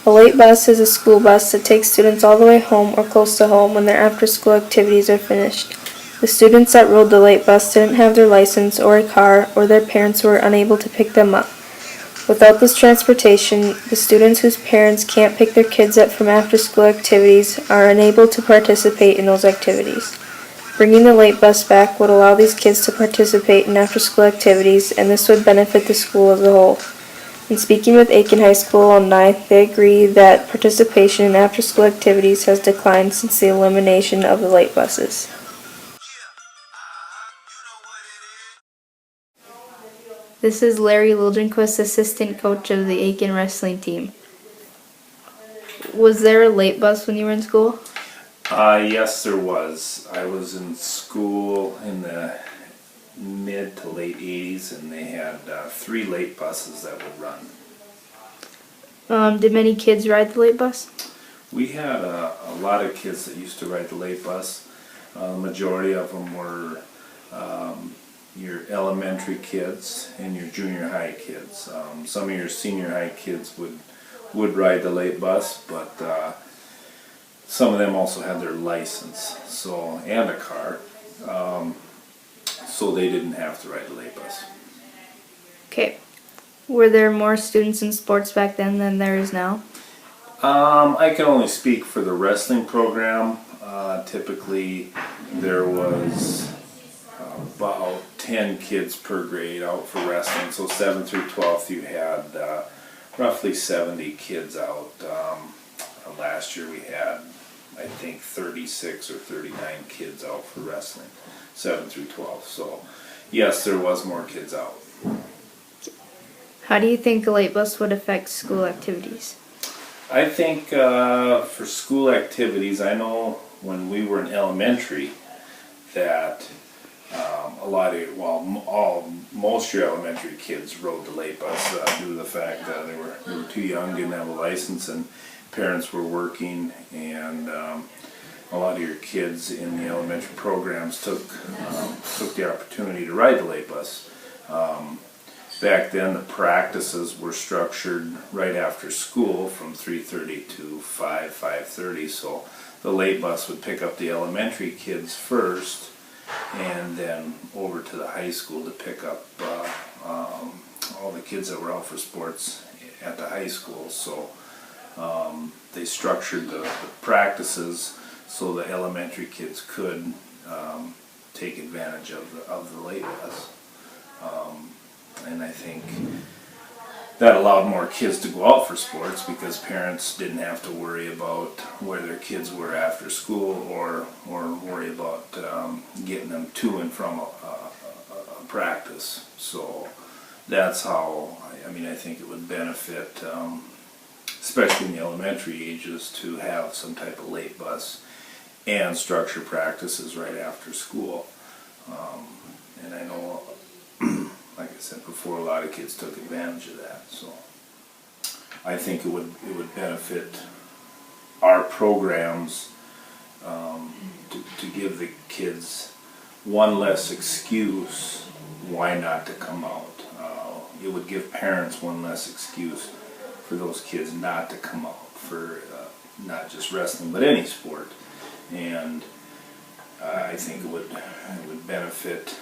A late bus is a school bus that takes students all the way home or close to home when their after-school activities are finished. The students that rode the late bus didn't have their license or a car, or their parents were unable to pick them up. Without this transportation, the students whose parents can't pick their kids up from after-school activities are unable to participate in those activities. Bringing the late bus back would allow these kids to participate in after-school activities, and this would benefit the school as a whole. In speaking with Aiken High School alumni, they agree that participation in after-school activities has declined since the elimination of the late buses. This is Larry Liljenquist, assistant coach of the Aiken wrestling team. Was there a late bus when you were in school? Yes, there was. I was in school in the mid to late 80s, and they had 3 late buses that would run. Did many kids ride the late bus? We had a lot of kids that used to ride the late bus. The majority of them were your elementary kids and your junior high kids. Some of your senior high kids would ride the late bus, but some of them also had their license, and a car, so they didn't have to ride the late bus. Okay. Were there more students in sports back then than there is now? I can only speak for the wrestling program. Typically, there was about 10 kids per grade out for wrestling. So 7th through 12th, you had roughly 70 kids out. Last year we had, I think, 36 or 39 kids out for wrestling, 7th through 12th. So yes, there was more kids out. How do you think a late bus would affect school activities? I think for school activities, I know when we were in elementary that most of your elementary kids rode the late bus due to the fact that they were too young, didn't have a license, and parents were working, and a lot of your kids in the elementary programs took the opportunity to ride the late bus. Back then, the practices were structured right after school from 3:30 to 5:30, so the late bus would pick up the elementary kids first and then over to the high school to pick up all the kids that were out for sports at the high school. So they structured the practices so the elementary kids could take advantage of the late bus. And I think that allowed more kids to go out for sports because parents didn't have to worry about where their kids were after school or worry about getting them to and from a practice. So that's how, I think it would benefit, especially in the elementary ages, to have some type of late bus and structure practices right after school. And I know, like I said before, a lot of kids took advantage of that. So I think it would benefit our programs to give the kids one less excuse why not to come out. It would give parents one less excuse for those kids not to come out for not just wrestling but any sport. And I think it would benefit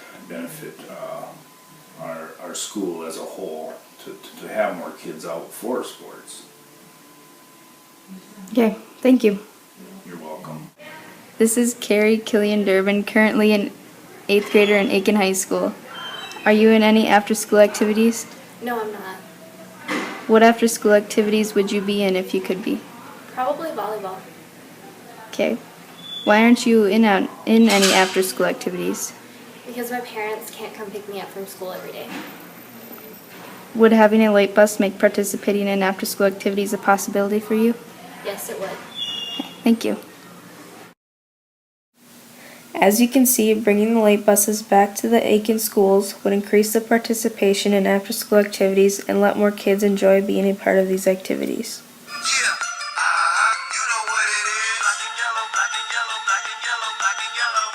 our school as a whole to have more kids out for sports. Okay, thank you. You're welcome. This is Carrie Killian Durbin, currently an 8th grader in Aiken High School. Are you in any after-school activities? No, I'm not. What after-school activities would you be in if you could be? Probably volleyball. Okay. Why aren't you in any after-school activities? Because my parents can't come pick me up from school every day. Would having a late bus make participating in after-school activities a possibility for you? Yes, it would. Okay, thank you. As you can see, bringing the late buses back to the Aiken schools would increase the participation in after-school activities and let more kids enjoy being a part of these activities.